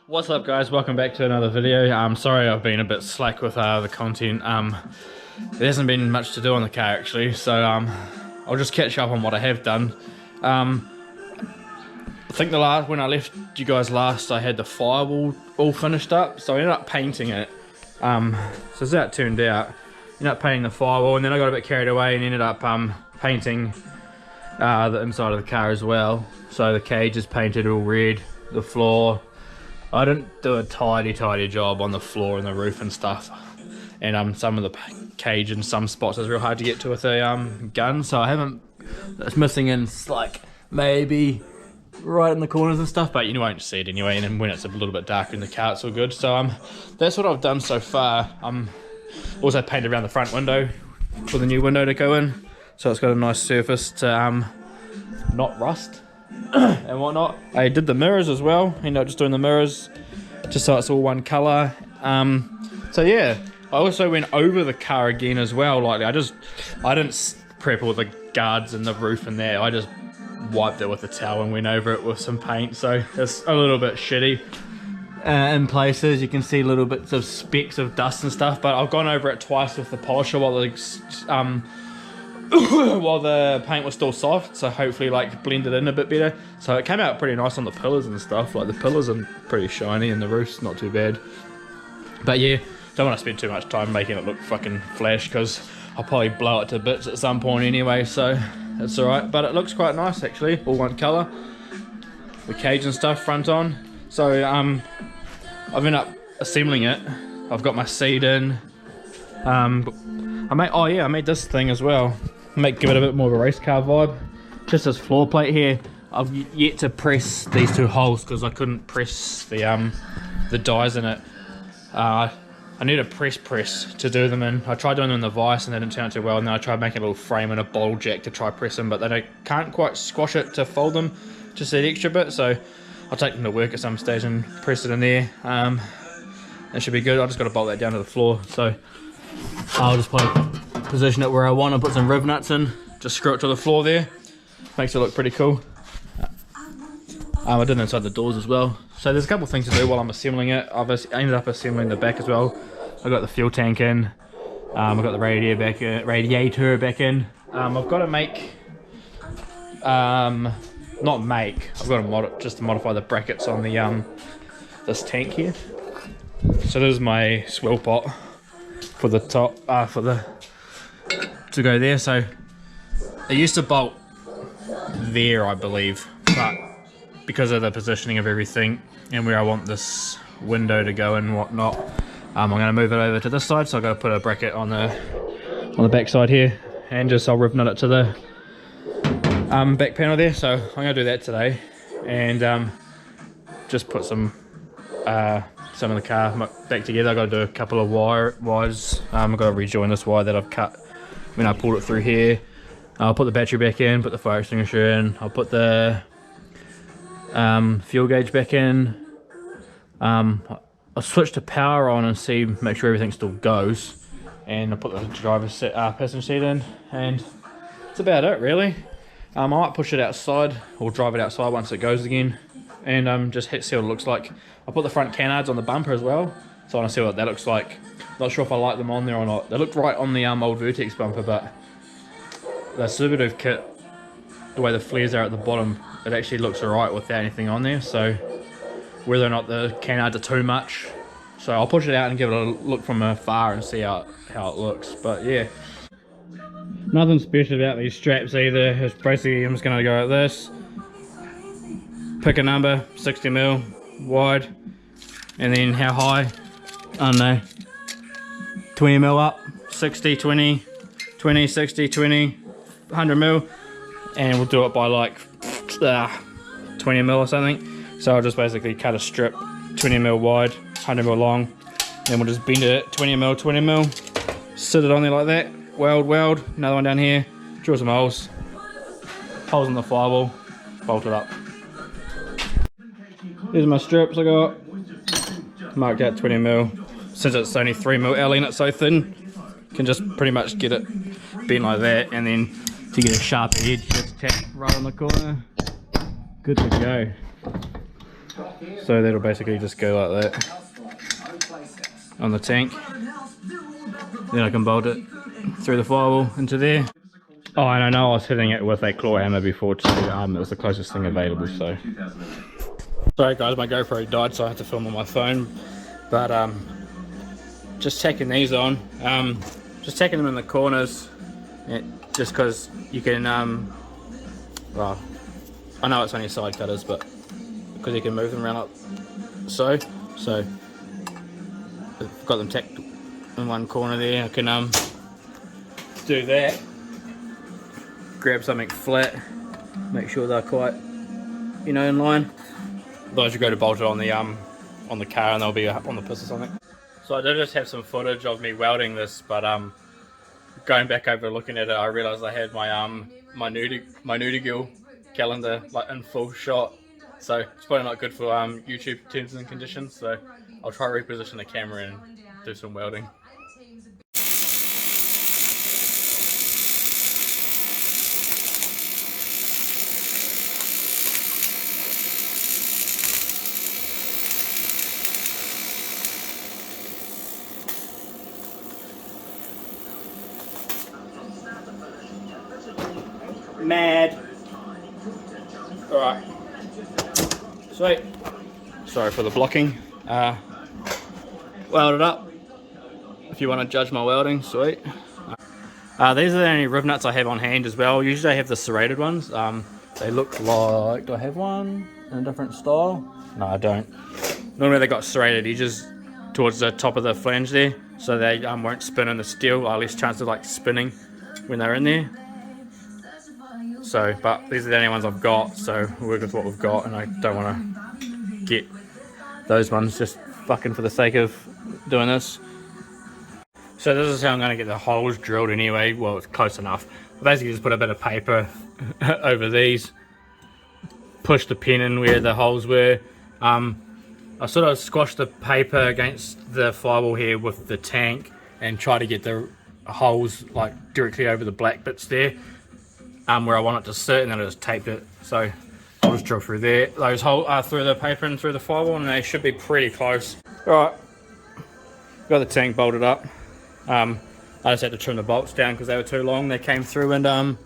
What's up guys, welcome back to another video. I'm sorry I've been a bit slack with the content. There hasn't been much to do on the car actually, so I'll just catch up on what I have done. I think when I left you guys last, I had the firewall all finished up, so I ended up painting it. So this is how it turned out. Ended up painting the firewall, and then I got a bit carried away and ended up painting the inside of the car as well. So the cage is painted all red, the floor. I didn't do a tidy job on the floor and the roof and stuff, and some of the cage in some spots is real hard to get to with a gun, so I haven't. It's missing in like maybe right in the corners and stuff, but you won't see it anyway. And then when it's a little bit darker in the car, it's all good. So that's what I've done so far. Also painted around the front window for the new window to go in, so it's got a nice surface to not rust and whatnot. I did the mirrors as well, ended up just doing the mirrors just so it's all one colour. So yeah, I also went over the car again as well. Like I didn't prep all the guards and the roof and there, I just wiped it with a towel and went over it with some paint, so it's a little bit shitty in places. You can see little bits of specks of dust and stuff, but I've gone over it twice with the polisher while the paint was still soft, so hopefully like blended in a bit better. So it came out pretty nice on the pillars and stuff. Like the pillars are pretty shiny and the roof's not too bad. But yeah, don't want to spend too much time making it look fucking flash, because I'll probably blow it to bits at some point anyway, so it's alright. But it looks quite nice actually, all one colour. The cage and stuff front on. So I've ended up assembling it. I've got my seat in. I made this thing as well. Give it a bit more of a race car vibe. Just this floor plate here. I've yet to press these two holes because I couldn't press the dies in it. I need a press to do them in. I tried doing them in the vise and they didn't turn out too well, and then I tried making a little frame and a bottle jack to try press them, but they can't quite squash it to fold them just that extra bit, so I'll take them to work at some stage and press it in there. It should be good. I just got to bolt that down to the floor, so I'll just position it where I want and put some riv nuts in, just screw it to the floor there. Makes it look pretty cool. I did inside the doors as well. So there's a couple of things to do while I'm assembling it. I've ended up assembling the back as well. I got the fuel tank in. I've got the radiator back in. I've got to make, I've got to modify the brackets on the this tank here. So this is my swill pot for the top, to go there. So it used to bolt there, I believe, but because of the positioning of everything and where I want this window to go and whatnot, I'm going to move it over to this side. So I've got to put a bracket on the back side here, and I'll riv nut it to the back panel there. So I'm going to do that today, and just put some of the car back together. I've got to do a couple of wires. I've got to rejoin this wire that I've cut when I pulled it through here. I'll put the battery back in, put the fire extinguisher in, I'll put the fuel gauge back in. I'll switch to power on and make sure everything still goes, and I'll put the passenger seat in, and that's about it really. I might push it outside or drive it outside once it goes again, and just see what it looks like. I'll put the front canards on the bumper as well, so I want to see what that looks like. Not sure if I like them on there or not. They looked right on the old Vertex bumper, but the Subaru kit, the way the flares are at the bottom, it actually looks alright without anything on there. So whether or not the canards are too much, so I'll push it out and give it a look from afar and see how it looks. But yeah, nothing special about these straps either. It's basically, I'm just going to go like this, pick a number, 60mm wide, and then how high, I don't know, 20mm up, 60, 20, 20, 60, 20, 100mm, and we'll do it by like 20mm or something. So I'll just basically cut a strip 20mm wide, 100mm long, then we'll just bend it 20mm, 20mm, sit it on there like that, weld, another one down here, drill some holes in the firewall, bolt it up. Here's my strips I got, marked out 20mm. Since it's only 3mm alloy and it's so thin, you can just pretty much get it bent like that, and then to get a sharp edge, just tap right on the corner. Good to go. So that'll basically just go like that on the tank. Then I can bolt it through the firewall into there. Oh, and I know I was hitting it with a claw hammer before too. It was the closest thing available, so. Sorry guys, my GoPro died, so I had to film on my phone. But just tacking these on. Just tacking them in the corners. Just because you can, well, I know it's only side cutters, but because you can move them around like so. So I've got them tacked in one corner there. I can do that. Grab something flat, make sure they're quite, you know, in line. Otherwise you go to bolt it on the car and they'll be on the piss or something. So I did just have some footage of me welding this, but going back over looking at it, I realised I had my my Nudigill calendar like in full shot. So it's probably not good for YouTube terms and conditions. So I'll try to reposition the camera and do some welding. Mad. Alright. Sweet. Sorry for the blocking. Welded up. If you want to judge my welding, sweet. These are the only riv nuts I have on hand as well. Usually I have the serrated ones. They look like, do I have one in a different style? No, I don't. Normally they got serrated edges towards the top of the flange there, so they won't spin in the steel, or less chance of like spinning when they're in there. So, but these are the only ones I've got, so we'll work with what we've got, and I don't want to get those ones just fucking for the sake of doing this. So this is how I'm going to get the holes drilled anyway. Well, it's close enough. Basically just put a bit of paper over these, push the pin in where the holes were. I sort of squashed the paper against the firewall here with the tank and try to get the holes like directly over the black bits there. Where I want it to sit, and then I just taped it. So I'll just drill through there, those holes through the paper and through the firewall, and they should be pretty close. Alright, got the tank bolted up. I just had to trim the bolts down because they were too long. They came through and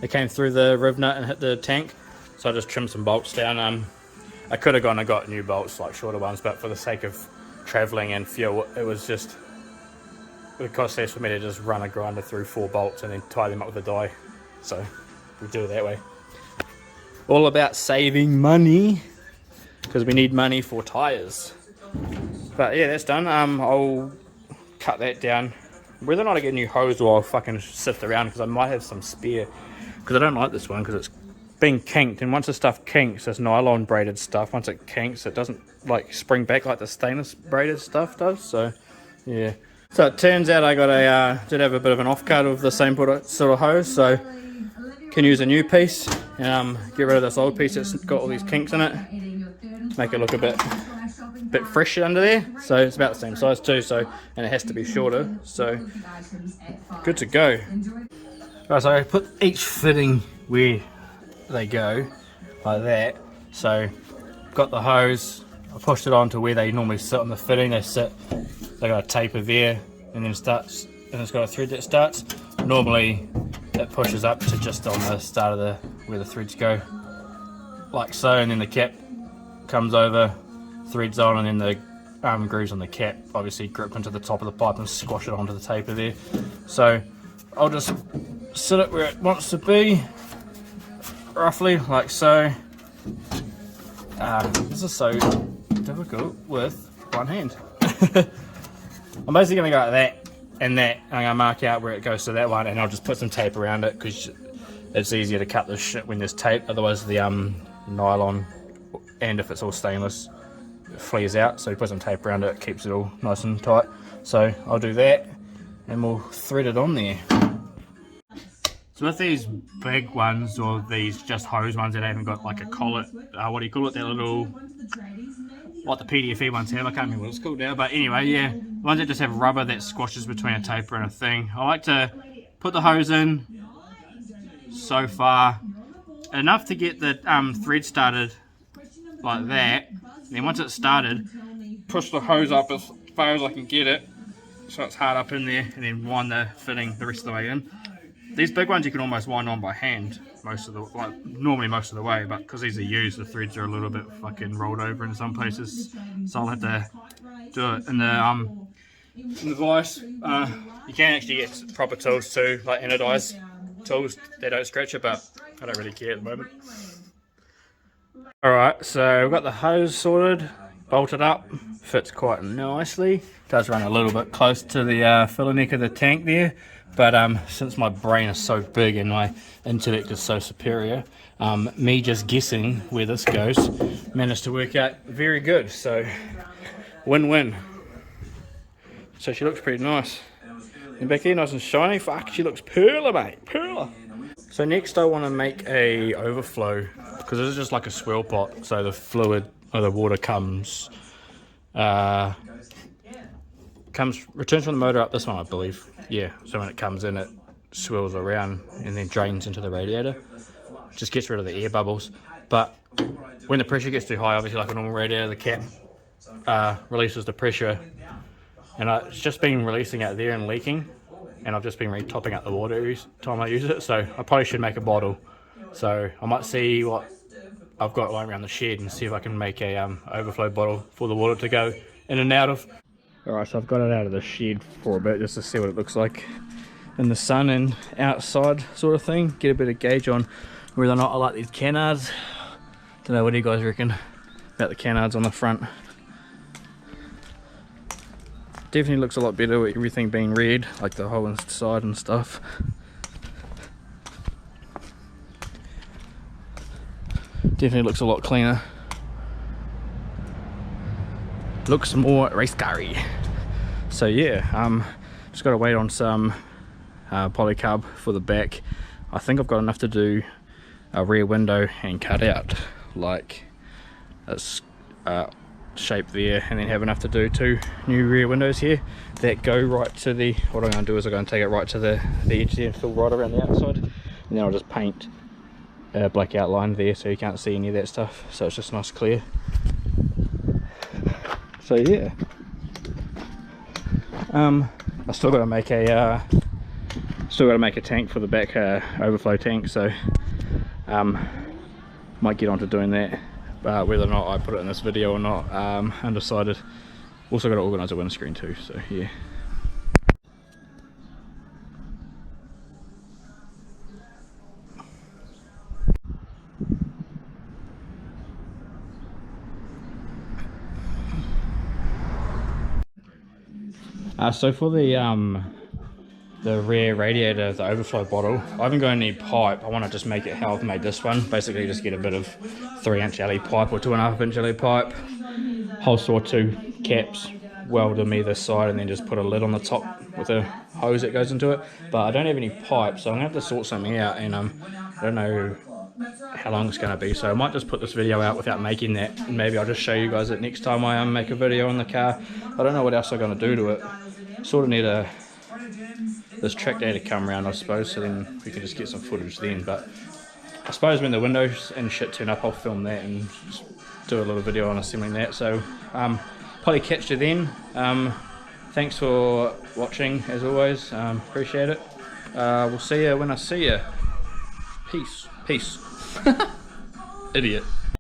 they came through the riv nut and hit the tank. So I just trimmed some bolts down. I could have gone and got new bolts, like shorter ones, but for the sake of travelling and fuel, it was just, it would cost less for me to just run a grinder through 4 bolts and then tie them up with a die. So we do it that way. All about saving money, because we need money for tyres. But yeah, that's done. I'll cut that down. Whether or not I get a new hose or I'll fucking sift around, because I might have some spare, because I don't like this one because it's been kinked, and once the stuff kinks, this nylon braided stuff, once it kinks it doesn't like spring back like the stainless braided stuff does. So yeah, so it turns out I got a did have a bit of an offcut of the same sort of hose, so can use a new piece and get rid of this old piece that's got all these kinks in it, make it look a bit fresh under there. So it's about the same size too, so, and it has to be shorter, so good to go. Right, so I put each fitting where they go like that. So got the hose, I pushed it on to where they normally sit on the fitting. They got a taper there, and then it starts, and it's got a thread that starts. Normally it pushes up to just on the start of the where the threads go, like so, and then the cap comes over, threads on, and then the grooves on the cap obviously grip into the top of the pipe and squash it onto the taper there. So I'll just sit it where it wants to be, roughly like so. This is so difficult with one hand. I'm basically going to go like that and that, and I'm going to mark out where it goes to that one, and I'll just put some tape around it because it's easier to cut this shit when there's tape. Otherwise the nylon, and if it's all stainless, it flees out. So you put some tape around it, keeps it all nice and tight. So I'll do that and we'll thread it on there. So with these big ones, or these just hose ones that haven't got like a collet, what do you call it, that little, what the PDFE ones have, I can't remember what it's called now, but anyway, yeah, ones that just have rubber that squashes between a taper and a thing. I like to put the hose in so far, enough to get the thread started like that, And then once it's started, push the hose up as far as I can get it, so it's hard up in there, and then wind the fitting the rest of the way in. These big ones you can almost wind on by hand normally most of the way, but because these are used, the threads are a little bit fucking rolled over in some places, so I'll have to do it. In the vise, you can actually get proper tools too, like anodized tools. They don't scratch it, but I don't really care at the moment. Alright, so we've got the hose sorted, bolted up, fits quite nicely. Does run a little bit close to the filler neck of the tank there, but since my brain is so big and my intellect is so superior, me just guessing where this goes managed to work out very good, so win-win. So she looks pretty nice. And back there, nice and shiny. Fuck, she looks perler, mate, perler. So next I want to make a overflow, because this is just like a swirl pot, so the fluid or the water returns from the motor up this one, I believe. Yeah, so when it comes in, it swirls around and then drains into the radiator. Just gets rid of the air bubbles. But when the pressure gets too high, obviously like a normal radiator, the cap releases the pressure, and it's just been releasing out there and leaking, and I've just been topping up the water every time I use it, so I probably should make a bottle. So I might see what I've got lying around the shed and see if I can make a overflow bottle for the water to go in and out of. Alright, so I've got it out of the shed for a bit just to see what it looks like in the sun and outside sort of thing. Get a bit of gauge on whether or not I like these canards. Don't know, what do you guys reckon about the canards on the front? Definitely looks a lot better with everything being red, like the whole inside and stuff. Definitely looks a lot cleaner. Looks more race car-y. So yeah, just got to wait on some polycarb for the back. I think I've got enough to do a rear window and cut out like this shape there, and then have enough to do 2 new rear windows here that go right to the, what I'm going to do is I'm going to take it right to the edge there and fill right around the outside, and then I'll just paint a black outline there so you can't see any of that stuff, so it's just nice clear. So yeah, I still got to make a tank for the back overflow tank, so might get on to doing that. Whether or not I put it in this video or not, undecided. Also got to organise a windscreen too, so yeah. So for the rear radiator, the overflow bottle, I haven't got any pipe. I want to just make it how I've made this one. Basically just get a bit of 3-inch alley pipe or 2.5-inch alley pipe, hole saw 2 caps, weld them either side, and then just put a lid on the top with a hose that goes into it. But I don't have any pipe, so I'm going to have to sort something out, and I don't know how long it's going to be, so I might just put this video out without making that, and maybe I'll just show you guys it next time I make a video on the car. I don't know what else I'm going to do to it. Sort of need this track day to come around, I suppose, so then we can just get some footage then. But I suppose when the windows and shit turn up, I'll film that and just do a little video on assembling that. So probably catch you then. Thanks for watching as always, appreciate it. We'll see you when I see you. Peace. Idiot.